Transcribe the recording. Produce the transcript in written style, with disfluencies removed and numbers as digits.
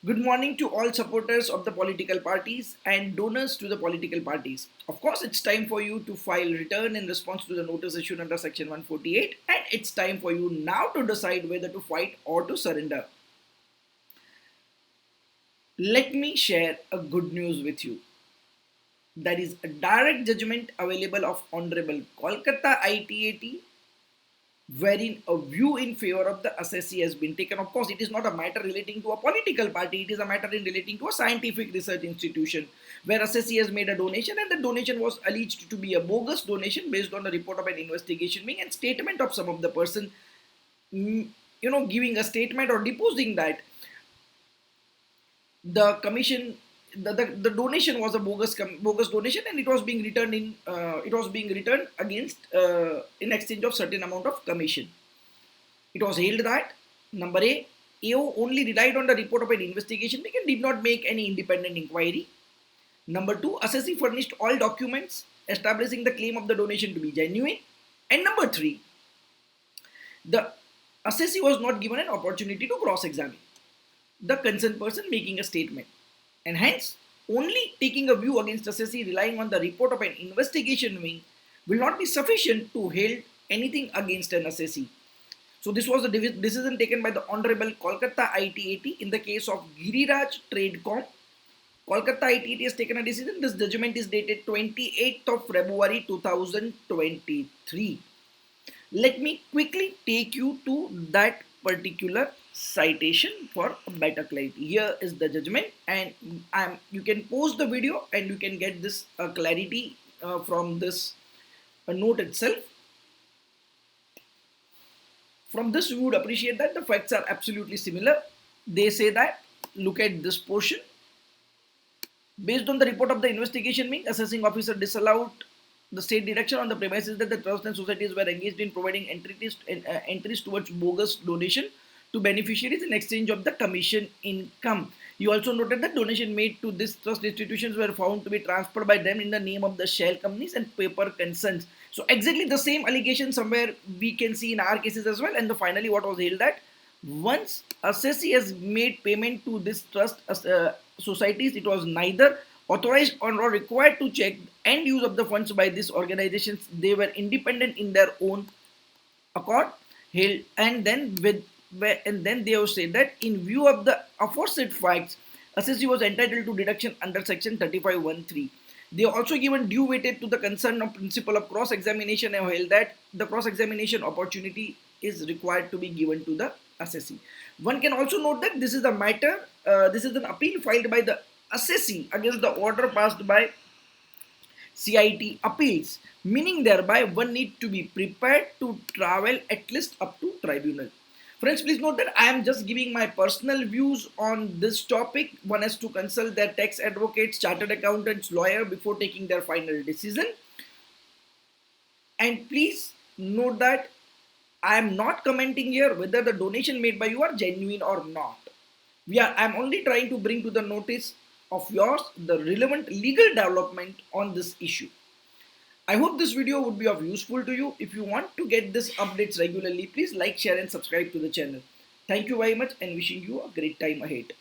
Good morning to all supporters of the political parties and donors to the political parties. Of course, it's time for you to file return in response to the notice issued under Section 148, and it's time for you now to decide whether to fight or to surrender. Let me share a good news with you. There is a direct judgment available of Honorable Kolkata ITAT wherein a view in favor of the assessee has been taken. Of course, it is not a matter relating to a political party, it is a matter in relating to a scientific research institution where assessee has made a donation and the donation was alleged to be a bogus donation based on the report of an investigation wing and statement of some of the person, giving a statement or deposing that the commission the donation was a bogus donation and it was being returned against in exchange of certain amount of commission. It was held that number A, AO only relied on the report of an investigation and did not make any independent inquiry. Number two, assessee furnished all documents establishing the claim of the donation to be genuine. And number three, the assessee was not given an opportunity to cross-examine the concerned person making a statement, and hence only taking a view against assessee relying on the report of an investigation wing will not be sufficient to hold anything against an assessee. So this was the decision taken by the Honorable Kolkata ITAT in the case of Giriraj Tradecom. Kolkata ITAT has taken a decision. This judgment is dated 28th of February 2023. Let me quickly take you to that particular citation for better clarity. Here is the judgment, and you can pause the video and you can get this clarity from this note itself. From this, we would appreciate that the facts are absolutely similar. They say that, look at this portion. Based on the report of the investigation wing, assessing officer disallowed the state direction on the premises that the trust and societies were engaged in providing entries towards bogus donation to beneficiaries in exchange of the commission income. You also noted that donation made to this trust institutions were found to be transferred by them in the name of the shell companies and paper concerns. So exactly the same allegation somewhere we can see in our cases as well. And finally, what was held that once assessee has made payment to this trust societies, it was neither authorized or required to check end use of the funds by these organizations. They were independent in their own accord, held, and then they have said that in view of the aforesaid facts, assessee was entitled to deduction under section 35(1)(3). They also given due weightage to the concern of principle of cross-examination and held that the cross-examination opportunity is required to be given to the assessee. One can also note that this is a matter, this is an appeal filed by the assessee against the order passed by CIT appeals, meaning thereby one need to be prepared to travel at least up to tribunal. Friends, please note that I am just giving my personal views on this topic. One has to consult their tax advocates, chartered accountants, lawyer before taking their final decision. And please note that I am not commenting here whether the donation made by you are genuine or not. I am only trying to bring to the notice of yours the relevant legal development on this issue. I hope this video would be of useful to you. If you want to get these updates regularly, please like, share and subscribe to the channel. Thank you very much and wishing you a great time ahead.